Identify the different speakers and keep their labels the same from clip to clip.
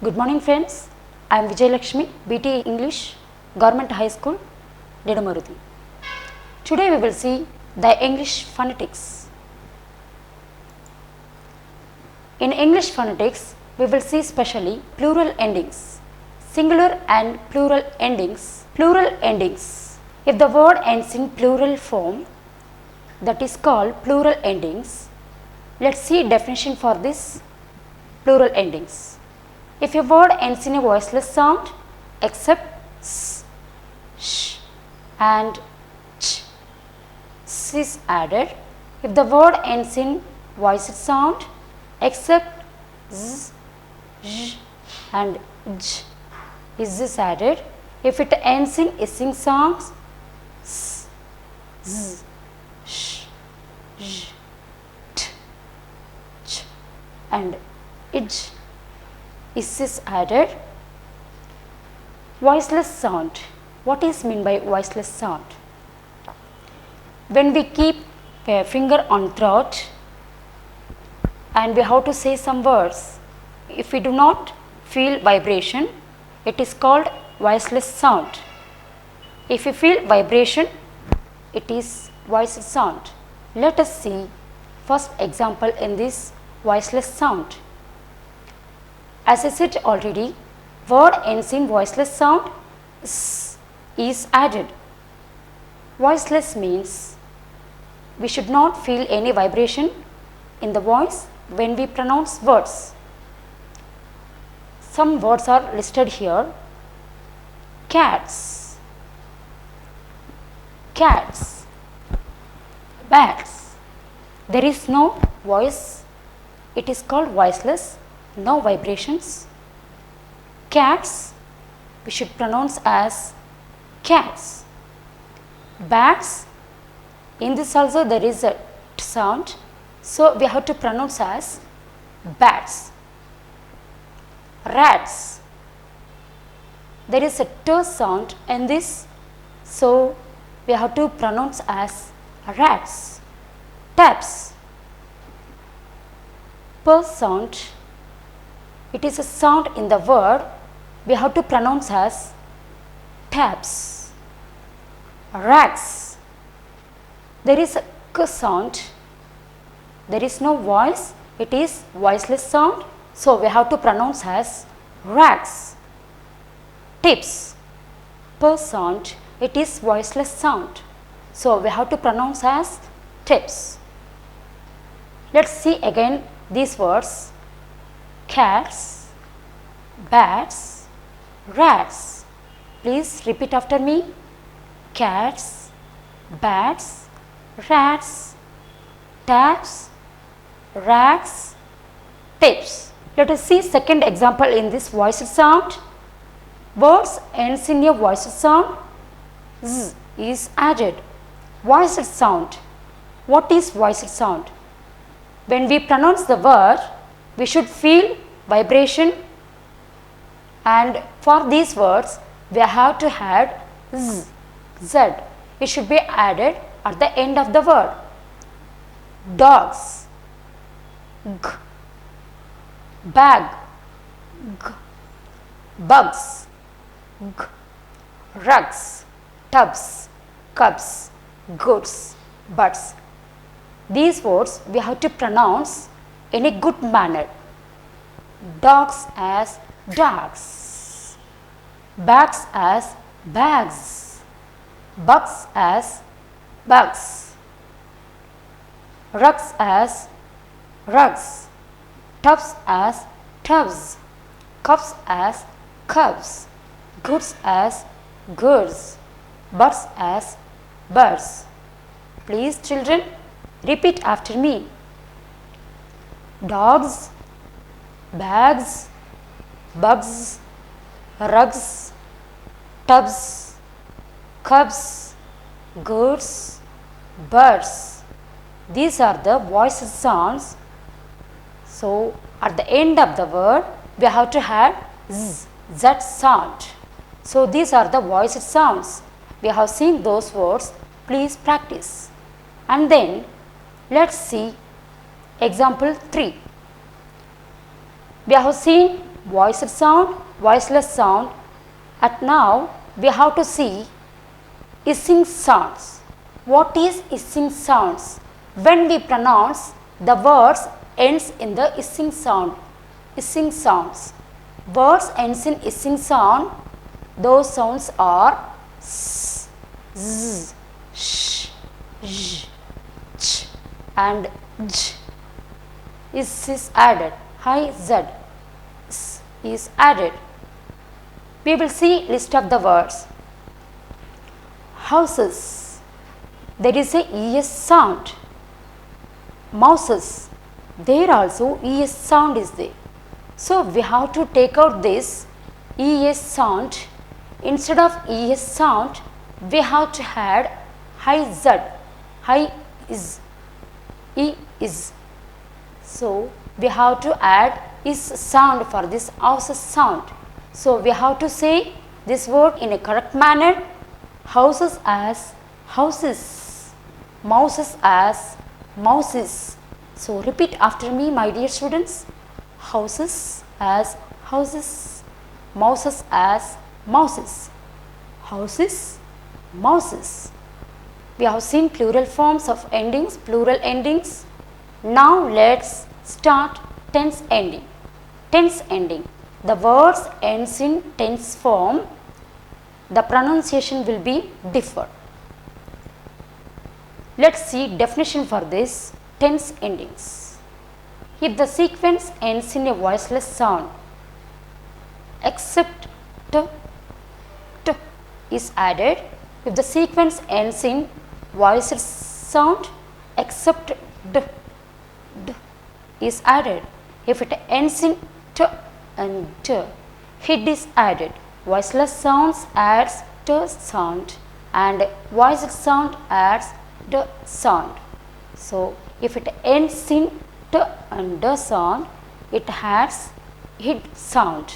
Speaker 1: Good morning friends, I am Vijay Lakshmi, BT English, Government High School, Nidamarudi. Today we will see the English phonetics. In English phonetics, we will see specially plural endings, singular and plural endings. Plural endings. If the word ends in plural form, that is called plural endings. Let's see definition for this plural endings. If a word ends in a voiceless sound except s, sh and ch, s is added. If the word ends in voiced sound except z, zh and j, is added. If it ends in hissing sounds s, z, sh, zh, t, ch and ij, is added. Voiceless sound. What is meant by voiceless sound? When we keep a finger on throat and we have to say some words, if we do not feel vibration, it is called voiceless sound. If we feel vibration, it is voiced sound. Let us see first example in this voiceless sound. As I said already, word ends in voiceless sound s is added. Voiceless means we should not feel any vibration in the voice when we pronounce words. Some words are listed here. Cats, cats, bats. There is no voice. It is called voiceless. No vibrations. Cats, we should pronounce as cats. Bats, in this also there is a t sound, so we have to pronounce as bats. Rats, there is a t sound in this, so we have to pronounce as rats. Taps, p sound, it is a sound in the word, we have to pronounce as taps. Rags, there is a k sound, there is no voice, it is voiceless sound, so we have to pronounce as rags. Tips, p sound, it is voiceless sound, so we have to pronounce as tips. Let's see again these words. Cats, bats, rats. Please repeat after me. Cats, bats, rats, taps, rags, tips. Let us see second example in this voiced sound. Words ends in a voiced sound, z is added. Voiced sound. What is voiced sound? When we pronounce the word, we should feel vibration, and for these words we have to add z, z. It should be added at the end of the word. Dogs, g. Bag, g. Bugs, g. Rugs, tubs, cubs, goods, buds. These words we have to pronounce in a good manner. Dogs as dogs, bags as bags, bugs as bugs, rugs as rugs, tubs as tubs, cups as cups, goods as goods, birds as birds. Please children, repeat after me. Dogs, bags, bugs, rugs, tubs, cubs, goods, birds. These are the voiced sounds. So at the end of the word we have to add z, z sound. So these are the voiced sounds. We have seen those words. Please practice. And then let's see example 3. We have seen voiced sound, voiceless sound. At now we have to see hissing sounds. What is hissing sounds? When we pronounce the words ends in the hissing sound. Hissing sounds. Words ends in hissing sound. Those sounds are s, z, sh, j, ch and j. Is added. High z is added. We will see list of the words. Houses. There is a es sound. Mouses. There also es sound is there. So we have to take out this es sound. Instead of es sound, we have to add high z. High is. E is. So we have to add is sound for this house sound. So we have to say this word in a correct manner. Houses as houses. Mouses as mouses. So repeat after me, my dear students. Houses as houses. Mouses as mouses. Houses, mouses. We have seen plural forms of endings, plural endings. Now let's start tense ending. Tense ending. The words ends in tense form. The pronunciation will be differ. Let's see definition for this tense endings. If the sequence ends in a voiceless sound, except t is added. If the sequence ends in voiced sound, except d is added. If it ends in t and t, hid is added. Voiceless sounds adds t sound and voiced sound adds d sound. So if it ends in t and d sound, it has hid sound.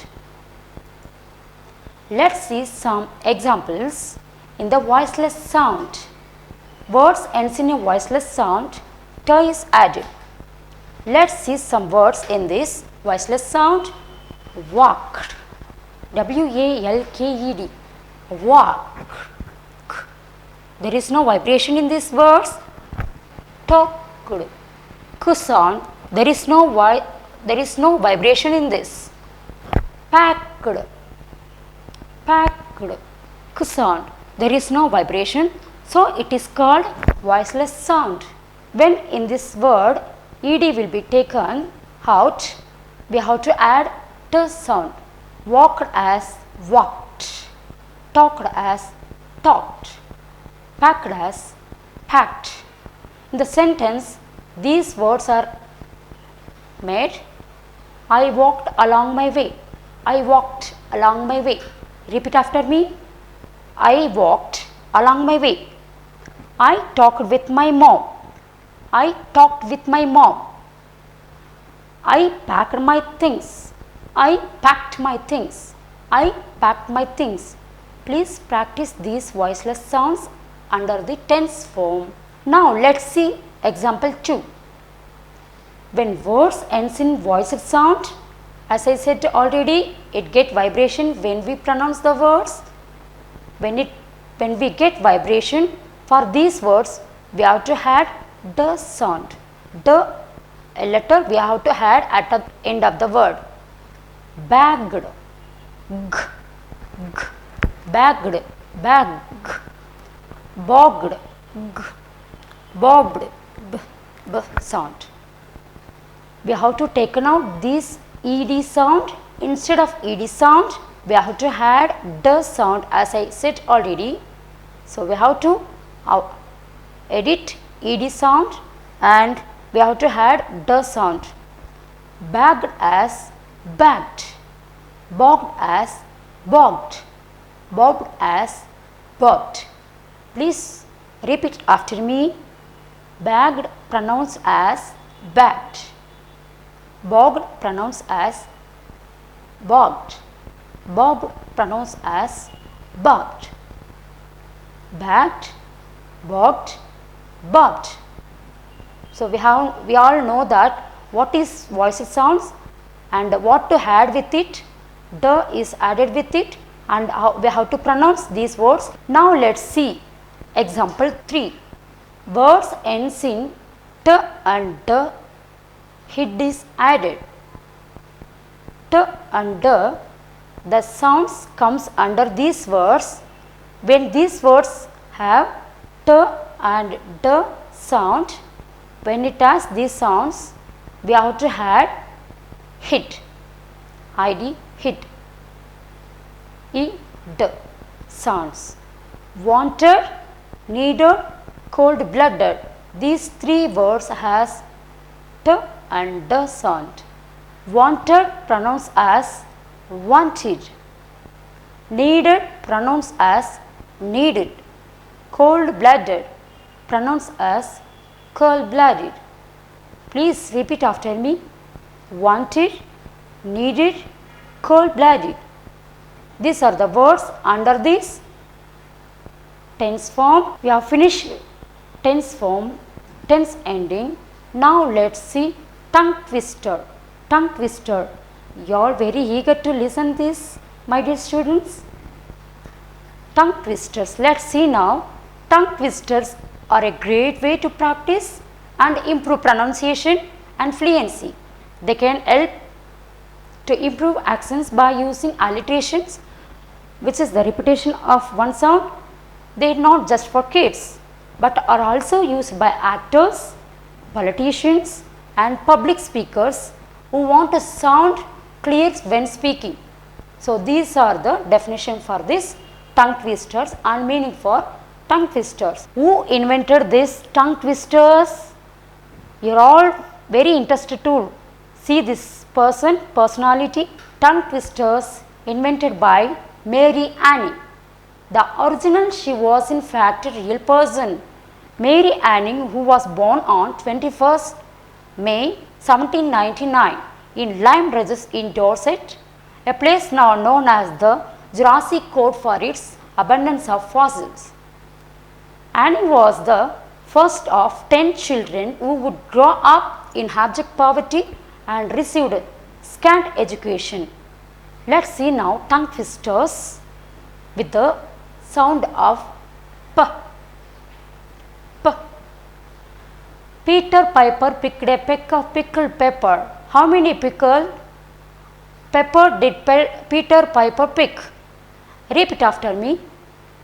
Speaker 1: Let's see some examples in the voiceless sound. Words ends in a voiceless sound, t is added. Let's see some words in this voiceless sound. Walked, walked, walk. There is no vibration in these words. Talked, k sound. There is no vibration in this. Packed, packed, k sound. There is no vibration. So it is called voiceless sound. When in this word ed will be taken out, we have to add t sound. Walked as walked, talked as talked, packed as packed. In the sentence, these words are made. I walked along my way. I walked along my way. Repeat after me. I walked along my way. I talked with my mom. I talked with my mom. I packed my things. I packed my things. I packed my things. Please practice these voiceless sounds under the tense form. Now let's see example 2. When words ends in voiced sound, as I said already, it get vibration when we pronounce the words. When we get vibration for these words, we have to add the sound. The letter we have to add at the end of the word. Bagged, g, g, bagged, bag, bogged, g, bobbed, b, b sound. We have to take out this ed sound. Instead of ed sound, we have to add the sound, as I said already. So we have to edit ed sound and we have to add the sound. Bagged as bagged, bogged as bogged, bobbed as bobbed. Please repeat after me. Bagged pronounced as bagged, bogged pronounced as bogged, bobbed pronounced as bobbed. Bagged, bogged, bobbed. So we all know that what is voiced sounds. and what to add with it. The is added with it, and how we have to pronounce these words. Now let's see example 3. Words ends in t and d, hid is added. T and d, the sounds comes under these words. When these words have t and d sound, when it has these sounds, we have to add hid, id, hid, ed sounds. Wanted, needed, cold blooded, these 3 words has t and d sound. Wanted pronounced as wanted, needed pronounced as needed, cold blooded pronounced as cold blooded. Please repeat after me. Wanted, needed, cold blooded. These are the words under this tense form. We have finished tense form, tense ending. Now let's see tongue twister. Tongue twister. You are very eager to listen this, my dear students. Tongue twisters. Let's see now. Tongue twisters are a great way to practice and improve pronunciation and fluency. They can help to improve accents by using alliterations, which is the repetition of one sound. They are not just for kids, but are also used by actors, politicians, and public speakers who want to sound clear when speaking. So these are the definition for this tongue twisters and meaning for tongue twisters. Who invented this tongue twisters? You are all very interested to see this personality. Tongue twisters invented by Mary Anning. The original, she was in fact a real person. Mary Anning, who was born on 21st May 1799 in Lyme Regis in Dorset, a place now known as the Jurassic Court for its abundance of fossils. Anning was the first of 10 children who would grow up in abject poverty and received scant education. Let's see now tongue twisters with the sound of p. P. Peter Piper picked a peck of pickled pepper. How many pickled pepper did Peter Piper pick? Repeat after me.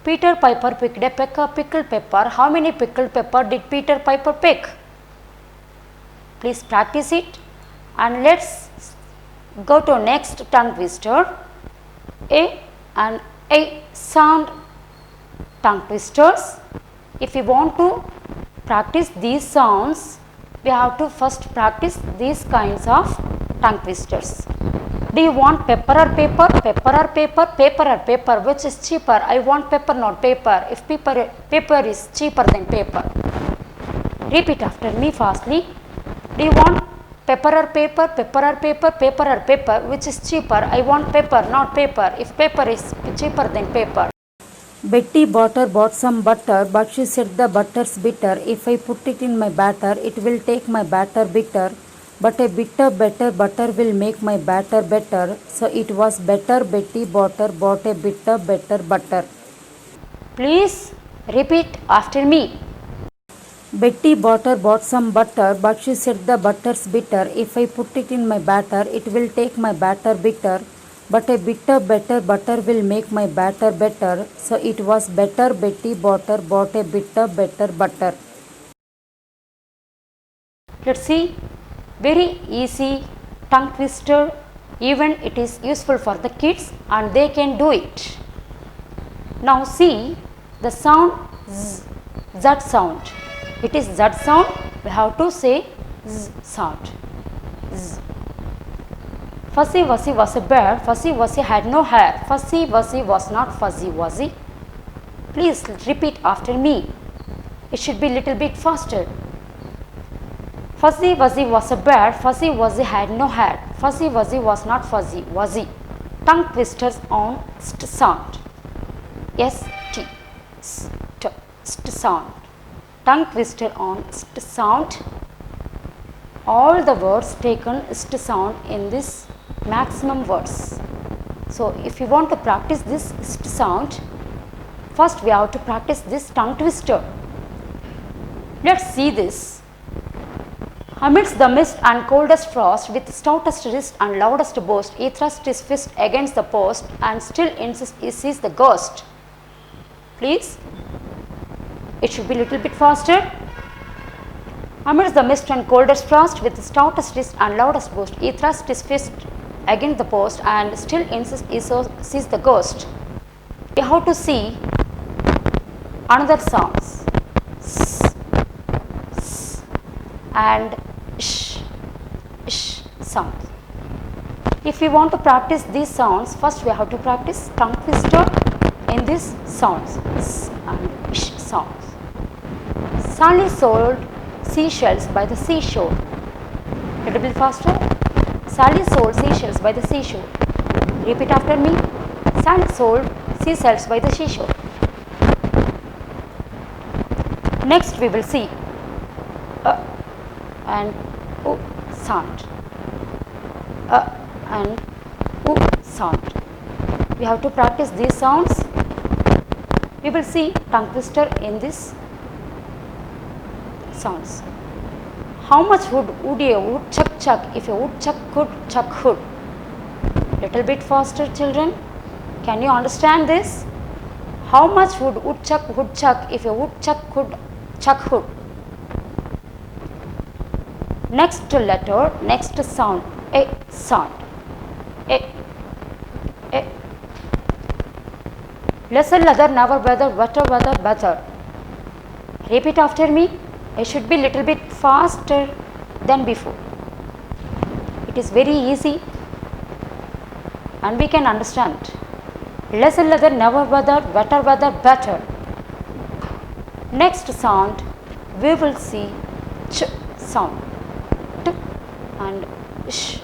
Speaker 1: Peter Piper picked a peck of pickled pepper. How many pickled pepper did Peter Piper pick? Please practice it. And let's go to next tongue twister. A and A sound tongue twisters. If you want to practice these sounds, we have to first practice these kinds of tongue twisters. Do you want pepper or paper? Pepper or paper? Paper or paper? Which is cheaper? I want pepper, not paper. If paper is cheaper than paper. Repeat after me fastly. Do you want pepper or paper? Pepper or paper? Paper or paper? Which is cheaper? I want pepper, not paper. If paper is cheaper than paper. Betty bought some butter, but she said the butter's bitter. If I put it in my batter, it will take my batter bitter. But a bitter better butter will make my batter better. So it was better Betty bought a bitter better butter. Please repeat after me. Betty bought some butter, but she said the butter's bitter. If I put it in my batter, it will take my batter bitter. But a bitter better butter will make my batter better. So it was better Betty bought a bitter better butter. Let's see. Very easy tongue twister. Even it is useful for the kids and they can do it. Now see the sound z, z sound. It is z sound. We have to say z sound. Z. Fussy Wussy was a bear. Fussy Wussy had no hair. Fussy Wussy was not fuzzy, was he? Please repeat after me. It should be little bit faster. Fussy Wuzzy was a bear. Fussy Wuzzy had no hair. Fussy Wuzzy was not fuzzy, was he? Tongue twisters on st sound. S-T, st, st sound. Tongue twister on st sound. All the words taken st sound in this maximum words. So if you want to practice this sound, first we have to practice this tongue twister. Let's see this. Amidst the mist and coldest frost, with stoutest wrist and loudest boast, he thrust his fist against the post and still insists he sees the ghost. Please, it should be little bit faster. Amidst the mist and coldest frost, with stoutest wrist and loudest boast, he thrust his fist against the post and still insists he sees the ghost. We have to see another sounds. S, s, and sh sound. If we want to practice these sounds, first we have to practice tongue twister in these sounds, s and sh sounds. Sally sold seashells by the seashore. Little bit faster. Sally sold seashells by the seashore. Repeat after me. Sally sold seashells by the seashore. Next we will see and o sound. And o sound. We have to practice these sounds. We will see tongue twister in this sounds. How much would a woodchuck chuck if a woodchuck could chuck hood? Little bit faster, children. Can you understand this? How much would woodchuck if a woodchuck could chuck hood? Next letter, next sound, a sound. A. Lesser leather, never weather, weather, better. Repeat after me. It should be little bit faster than before. It is very easy and we can understand. Lesser leather, never weather, weather, better. Next sound, we will see ch sound. T and sh.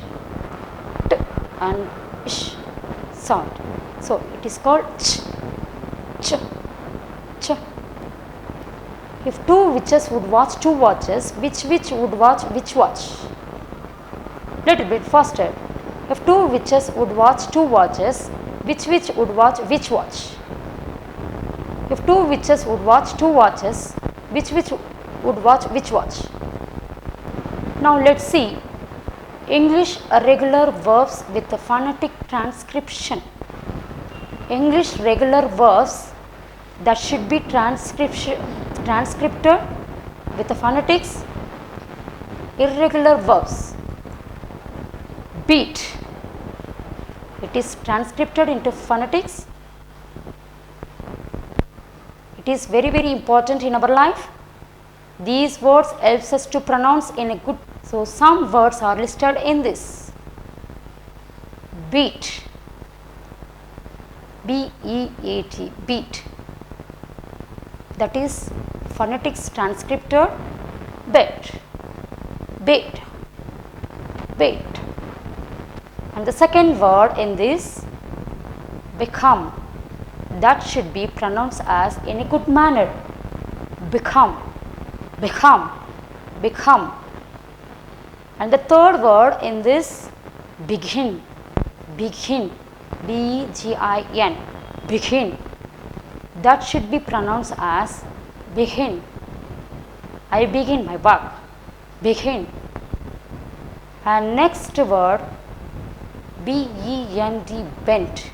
Speaker 1: T and sh sound. So it is called ch, ch, ch. If two witches would watch two watches, which witch would watch which watch? Little bit faster. If two witches would watch two watches, which witch would watch which watch? If two witches would watch two watches, which witch would watch which watch? Now let's see English regular verbs with the phonetic transcription. English regular verbs that should be transcripted with the phonetics. Irregular verbs. Beat. It is transcribed into phonetics. It is very important in our life. These words helps us to pronounce in a good. So some words are listed in this. Beat. B-E-A-T. Beat. That is phonetics transcribed bet. Bait. Bait. And the second word in this, become. That should be pronounced as in a good manner. Become. Become. Become. And the third word in this, begin. Begin. B-G-I-N. Begin. That should be pronounced as begin. I begin my work. Begin. And next word, B-E-N-D, bent.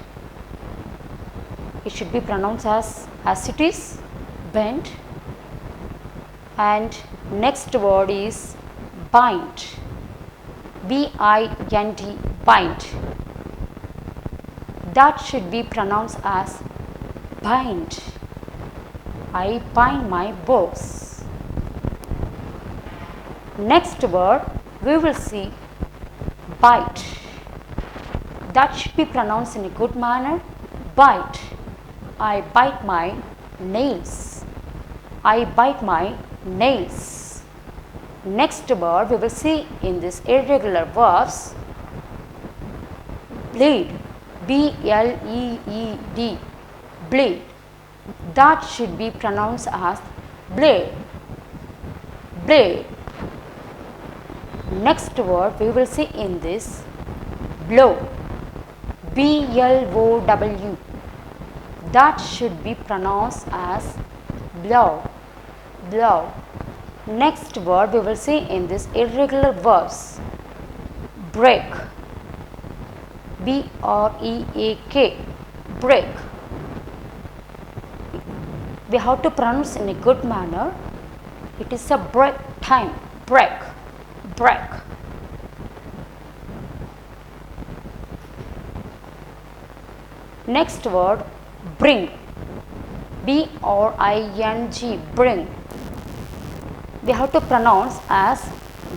Speaker 1: It should be pronounced as it is, bent. And next word is bind. B-I-N-D, bind. That should be pronounced as bind. I bind my books. Next word, we will see bite. That should be pronounced in a good manner. Bite. I bite my nails. I bite my nails. Next word, we will see in this irregular verbs, bleed. B-L-E-E-D. Bleed. That should be pronounced as blade. Blade. Next word we will see in this, blow, B-L-O-W. That should be pronounced as blow, blow. Next word we will see in this irregular verbs. Break, B-R-E-A-K, break. We have to pronounce in a good manner. It is a break time, break, break. Next word, bring, B-R-I-N-G, bring. We have to pronounce as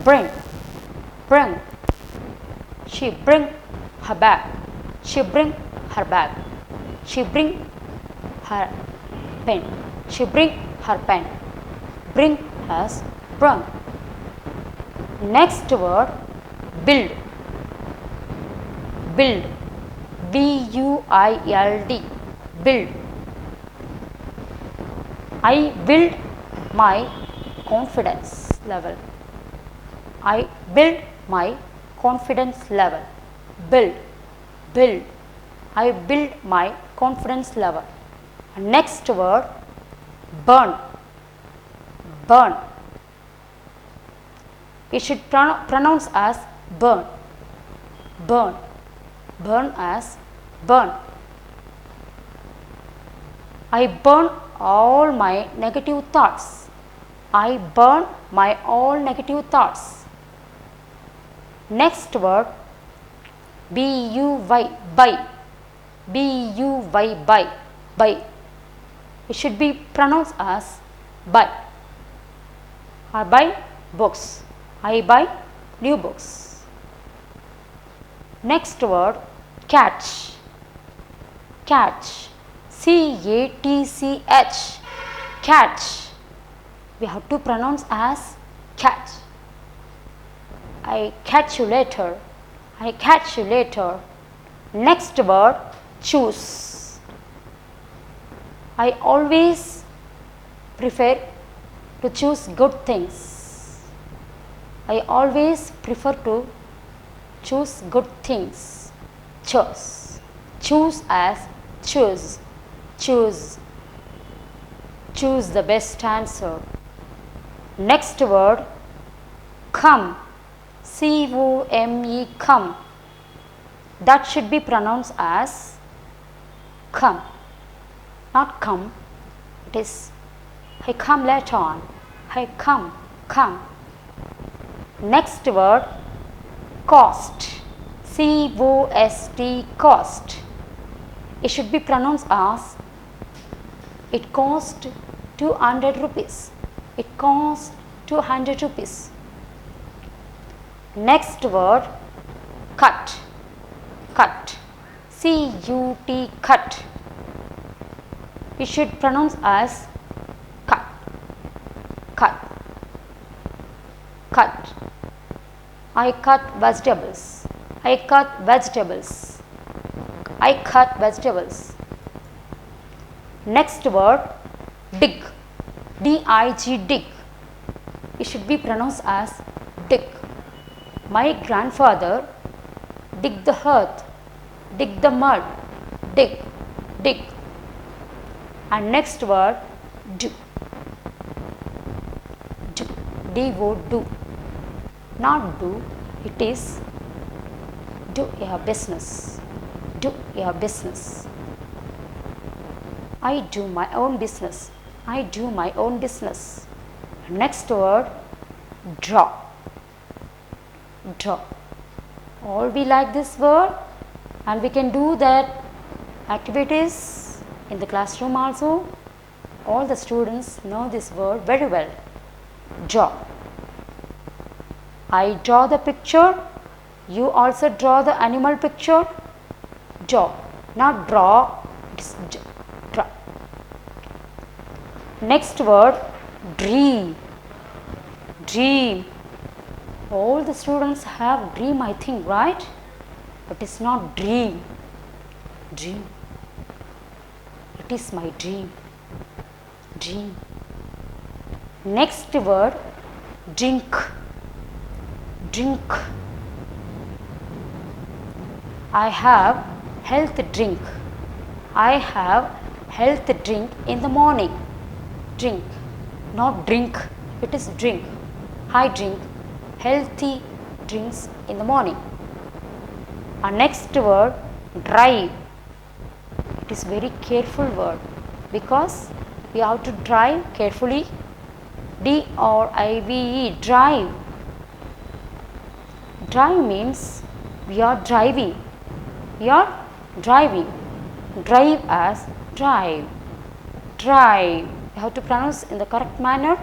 Speaker 1: bring, bring. She bring her bag, she bring her bag, she bring her pen, she bring her pen. Bring as bring. Next word, build, build, B-U-I-L-D, build. I build my confidence level. I build my confidence level. Build, build. I build my confidence level. Next word, burn, burn. It should pronounce as burn, burn, burn as burn. I burn all my negative thoughts. I burn my all negative thoughts. Next word, B-U-Y, buy, B-U-Y, buy, buy. It should be pronounced as buy. I buy books. I buy new books. Next word, catch, catch, C-A-T-C-H, catch. We have to pronounce as catch. I catch you later. I catch you later. Next word, choose. I always prefer to choose good things. I always prefer to choose good things. Choose. Choose as choose. Choose. Choose the best answer. Next word, come, C-O-M-E, come. That should be pronounced as come, not come. It is I come later on. I come, come. Next word, cost, C-O-S-T, cost. It should be pronounced as it cost 200 rupees. It cost 200 rupees. Next word, cut, cut, C-U-T, cut. You should pronounce as cut, cut, cut. I cut vegetables. I cut vegetables. I cut vegetables. Next word, dig, D-I-G, dig. It should be pronounced as dig. My grandfather dig the earth, dig the mud, dig, dig. And next word, do, do, D-O, do. Not do, it is do your business, do your business. I do my own business, I do my own business. Next word, draw, draw. All we like this word and we can do that activities in the classroom also. All the students know this word very well. Draw. I draw the picture, you also draw the animal picture. Draw, not draw, it is draw. Next word, dream, dream. All the students have dream, I think, right? But it's not dream, dream. It is my dream, dream. Next word, drink, drink. I have health drink. I have health drink in the morning. Drink, not drink, it is drink. I drink healthy drinks in the morning. Our next word, drive. It is very careful word because we have to drive carefully. D-R-I-V-E, drive. Drive means we are driving. We are driving. Drive as drive. Drive. You have to pronounce in the correct manner.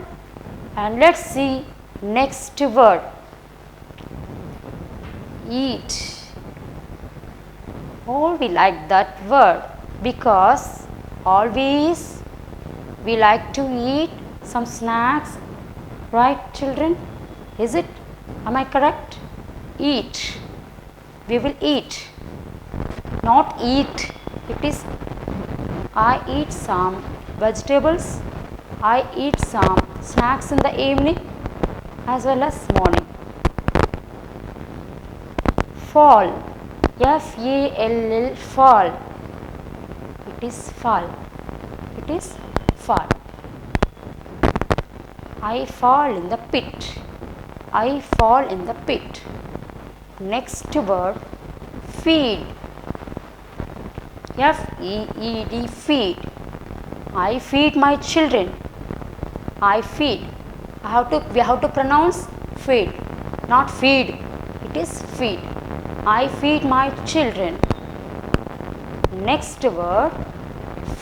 Speaker 1: And let's see next word. Eat. All we like that word because always we like to eat some snacks, right children? Is it? Am I correct? Eat. We will eat. Not eat. It is I eat some vegetables. I eat some snacks in the evening as well as morning. Fall. F-A-L-L, fall. It is fall. It is fall. I fall in the pit. I fall in the pit. Next word, feed. F-E-E-D, feed. I feed my children. I feed. We have to pronounce feed, not feed. It is feed. I feed my children. Next word,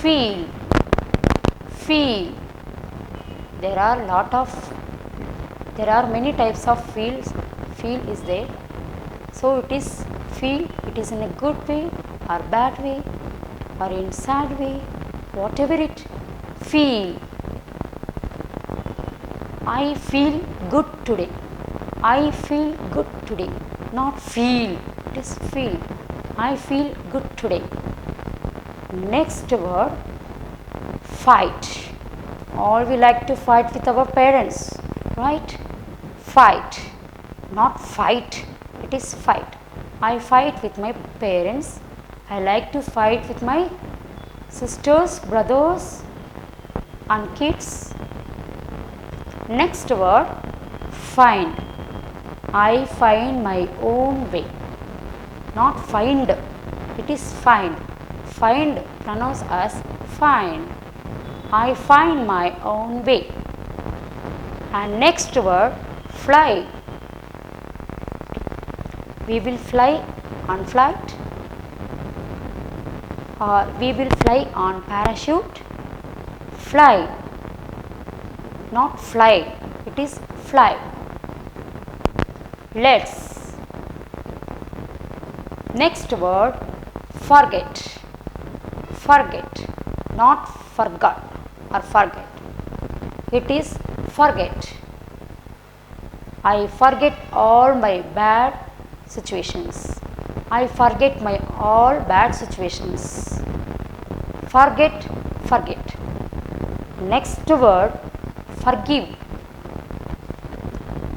Speaker 1: feel. Feel. There are many types of feels. Feel is there. So it is feel. It is in a good way or bad way or in sad way. Whatever it, feel. I feel good today. I feel good today. Not feel. It is feel. I feel good today. Next word, fight. All we like to fight with our parents, right? Fight, not fight. It is fight. I fight with my parents. I like to fight with my sisters, brothers and kids. Next word, find. I find my own way. Not find. It is find. Find pronounced as find. I find my own way. And next word, fly. We will fly on flight, or we will fly on parachute. Fly, not fly. It is fly. Let's. Next word, forget. Forget, not forgot or forget. It is forget. I forget all my bad situations. I forget my all bad situations. Forget, forget. Next word, forgive.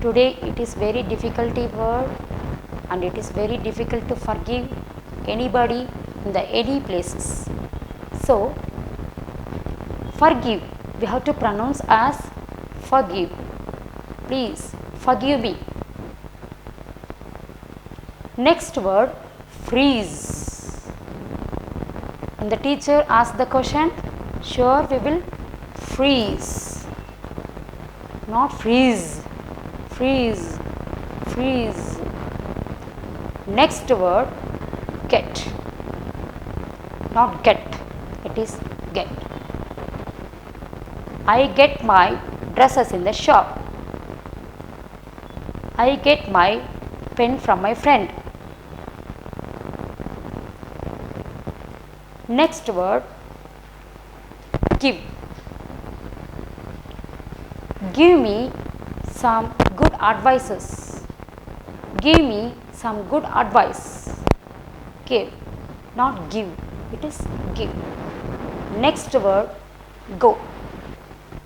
Speaker 1: Today it is very difficult word and it is very difficult to forgive anybody in the any places. So, forgive, we have to pronounce as forgive. Please forgive me. Next word, freeze. When the teacher asks the question, sure we will freeze. Not freeze. Freeze. Freeze. Next word, get. Not get. It is get. I get my dresses in the shop. I get my pen from my friend. Next word, give. Give me some good advices. Give me some good advice. Give, not give. It is give. Next word, go.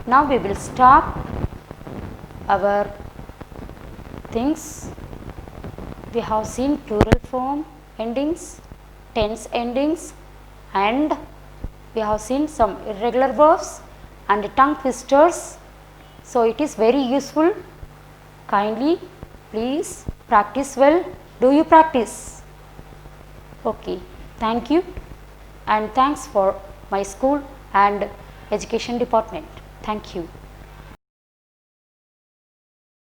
Speaker 1: Now we will stop our things. We have seen plural form, endings, tense endings, and we have seen some irregular verbs and tongue twisters. So, it is very useful. Kindly please practice well. Do you practice? Okay. Thank you, and thanks for my school and education department. Thank you.